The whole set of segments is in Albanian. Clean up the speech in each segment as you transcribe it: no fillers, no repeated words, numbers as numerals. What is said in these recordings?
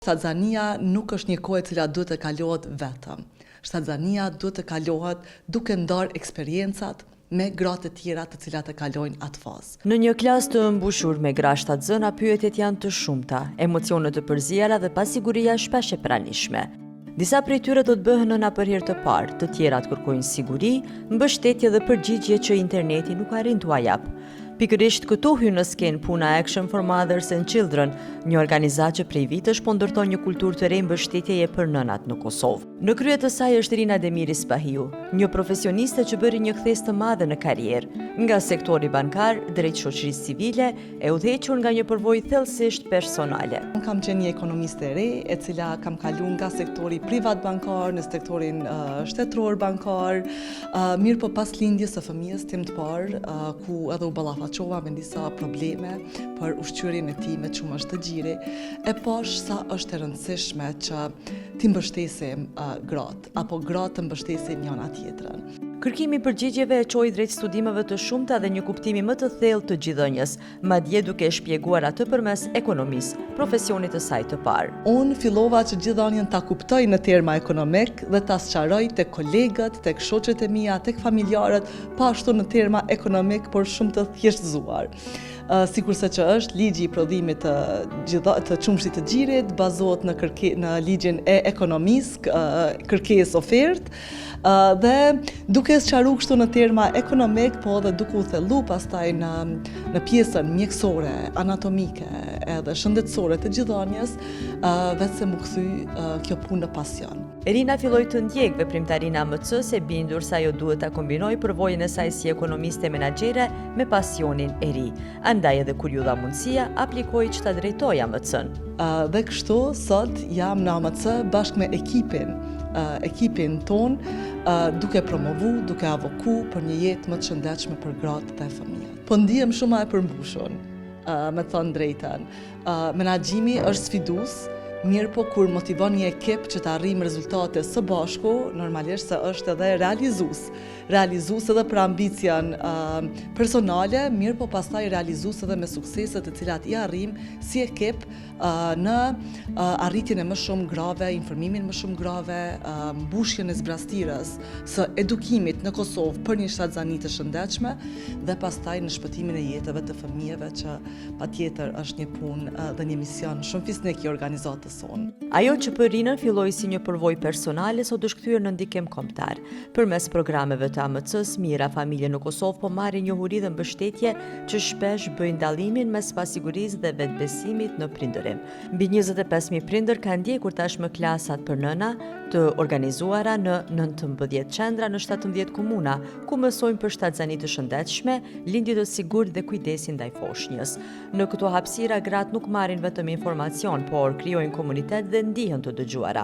Shtatzania nuk është një kohë e cila duhet të kalohet vetëm. Shtatzania duhet të kalohet duke ndarë eksperiencat me gratë të tjera të cilat e kalojnë atë fazë. Në një klasë të mbushur me gra shtatzëna, pyetjet janë të shumta, emocionet të përzijara dhe pasiguria shpesh e pranishme. Disa prej tyre do të bëhen nëna për herë të parë, të tjerat kërkojnë siguri, mbështetje dhe përgjigje që interneti nuk arrin t'u jap. Pikërisht këtu hyn në skenë puna Action for Mothers and Children, një organizatë që prej vitesh po ndërton një kulturë të re mbështetjeje për nënat në Kosovë. Në krye të saj është Rina Demiri Spahiu, një profesioniste që bëri një kthes të madhe në karrierë, nga sektori bankar drejt shoqërisë civile, e udhëhequr nga një përvojë thellësisht personale. Unë kam qenë një ekonomiste e re, e cila kam kaluar nga sektori privat bankar në sektorin shtetëror bankar, mirë po pas lindjes së fëmijës tim të parë, ku edhe u ballafaqova me disa probleme për ushqyerjen e tij me çumash të gjiri, e pash sa është e rëndësishme që ti mbështesim gratë, apo gratë të mbështesin njëna tjetrën. Kërkimi i përgjigjeve e çoi drejt studimeve të shumta dhe një kuptimi më të thellë të gjithënjës, madje duke e shpjeguar atë përmes ekonomisë, profesionit të saj të parë. Unë fillova që gjithënjën ta kuptoj në terma ekonomik dhe ta sqaroj tek kolegët, tek shoqet e mia, tek familjarët, pa ashtu në terma ekonomik, por shumë të thjeshtëzuar. Sikurse që është ligji i prodhimit të çumshit të gjirit, bazohet në ligjin e ekonomisë, kërkesë ofertë, dhe duke sqaruar kështu në terma ekonomik, po edhe duke u thellu pastaj në pjesën mjekësore, anatomike edhe shëndetësore të gjithënjës, vetë se më kthy kjo punë në pasion. Rina filloi të ndjek veprimtarinë AMC, se bindur se ajo duhet ta kombinojë përvojën e saj si ekonomiste menaxhere me pasionin e ri. Andaj edhe kur ju dha mundësia, aplikoi që ta drejtoj AMC-n. Dhe kështu sot jam në AMC bashkë me ekipin ton, duke promovu, duke avoku për një jetë më të shëndetshme për gratë dhe fëmijët. Po ndihem shumë e përmbushur, me thënë drejtën. Menaxhimi është sfidues, mirë po kur motivon një ekip që të arrijmë rezultate së bashku, normalisht se është edhe realizues edhe për ambicion personale, mirë po pastaj realizues edhe me sukseset të cilat i arrijmë si ekip në arritjen e më shumë grave, informimin më shumë grave, mbushjen e zbrastirës së edukimit në Kosovë për një shtatzani të shëndetshme dhe pastaj në shpëtimin e jetëve të fëmijëve, që patjetër është një punë dhe një mision shumë fisnik i organizatës. Ajo që për Rinën filloi si një përvojë personale, sot është kthyer në ndikim kombëtar. Përmes programeve të AMC-s, mijëra familje në Kosovë po marrin njohuri dhe mbështetje që shpesh bëjnë dallimin mes pasigurisë dhe vetbesimit në prindërim. Mbi 25.000 prindër kanë ndjekur tashmë klasat për nëna të organizuara në 19 qendra në 17 komuna, ku mësojnë për shtatzani të shëndetshme, lindje të sigurt dhe kujdesin ndaj foshnjës. Në këto hapësira gratë nuk marrin vetëm informacion, por krijojnë komunitet dhe ndihen të dëgjuara.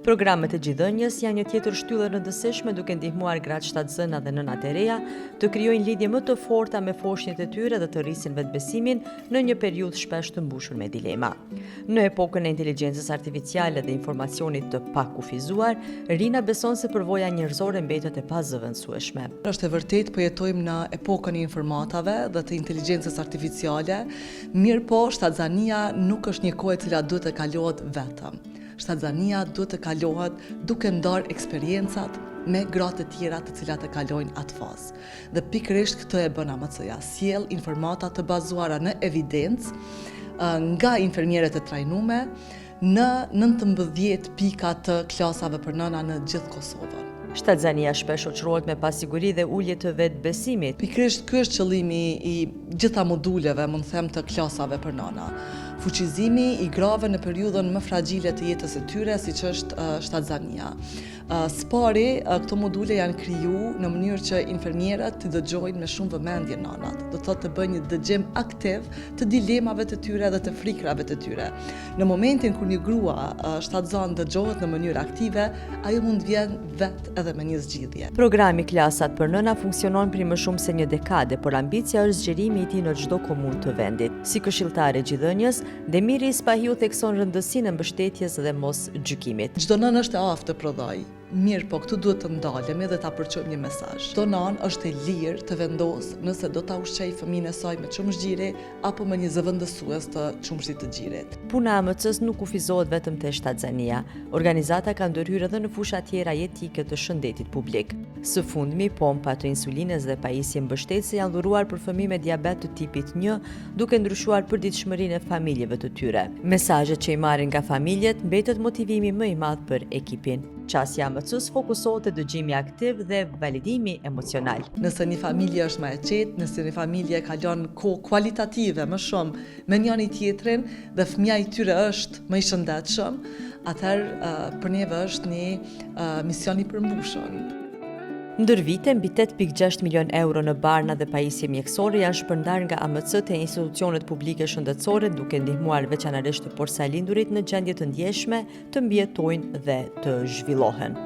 Programet e gjithënjës janë një tjetër shtyllë e rëndësishme, duke ndihmuar gratë shtatzëna dhe nënat e reja të krijojnë lidhje më të forta me foshnjët e tyre dhe të rrisin vetbesimin në një periudhë shpesh të mbushur me dilema. Në epokën e inteligjencës artificiale dhe informacionit të pakufizuar, Rina beson se përvoja njerëzore mbetet e pazëvendësueshme. Është e vërtetë po jetojmë në epokën e informatave dhe të inteligjencës artificiale, mirë po shtatzania nuk është një kohë e cila duhet të kalohet vetëm. Shtatzania duhet të kalohet duke ndarë eksperiencat me gratë të tjera të cilat e kalojnë atë fazë. Dhe pikërisht këtë e bën AMC-ja, sjell informata të bazuara në evidencë nga infermierët e trajnume në 19 pika të klasave për nëna në gjithë Kosovën. Shtatzania shpesh shoqërohet me pasiguri dhe ulje të vetbesimit. Pikërisht ky është qëllimi i gjitha moduleve, mund të them, të klasave për nëna. Fuqizimi i grave në periudhën më fragjile të jetës së tyre, siç është shtatzania. Spari, këto module janë kriju në mënyrë që infermierët të dëgjojnë me shumë vëmendje nënat, do të thotë të bëjnë një dëgjim aktiv të dilemave të tyre dhe të frikrave të tyre. Në momentin kur një grua shtatzan dëgjohet në mënyrë aktive, ajo mund vjen vetë edhe me një zgjidhje. Programi Klasat për nëna funksionon për më shumë se një dekade, por ambicia është zgjerimi i tij në çdo komunë të vendit. Si këshilltare gjithënjës, Demiri Ispahiu thekson rëndësinë e mbështetjes dhe mos gjykimit. Çdo nën është e aftë të prodhoj. Mirë, po këtu duhet të ndalemi dhe ta përçojmë një mesazh. Çdo nën është e lirë të vendosë nëse do ta ushqej fëmijën e saj me çumshgjire apo me një zëvendësues të çumshit të gjirit. Puna e AMC-s nuk kufizohet vetëm te shtatzania. Organizata ka ndërhyrë edhe në fusha tjera jetike të shëndetit publik. Së fundmi, pompa të insulines dhe pajisje mbështetëse janë dhuruar për fëmijë me diabet të tipit 1, duke ndryshuar përditshmërinë e familjeve të tyre. Mesazhet që i marrin nga familjet mbetet motivimi më i madh për ekipin. Qasja AMC-s fokusohet te dëgjimi aktiv dhe validimi emocional. Nëse një familje është më e qetë, nëse një familje kalon kohë kualitative më shumë me njëri tjetrin dhe fëmia i tyre është më i shëndetshëm, atëherë për neve është një mision i përmbushur. Ndër vite, mbi 8.6 milion euro në barna dhe pajisje mjekësore janë shpërndar nga AMC te institucionet publike shëndetësore, duke ndihmuar veçanërisht të porsalindurit në gjendje të ndjeshme të mbijetojnë dhe të zhvillohen.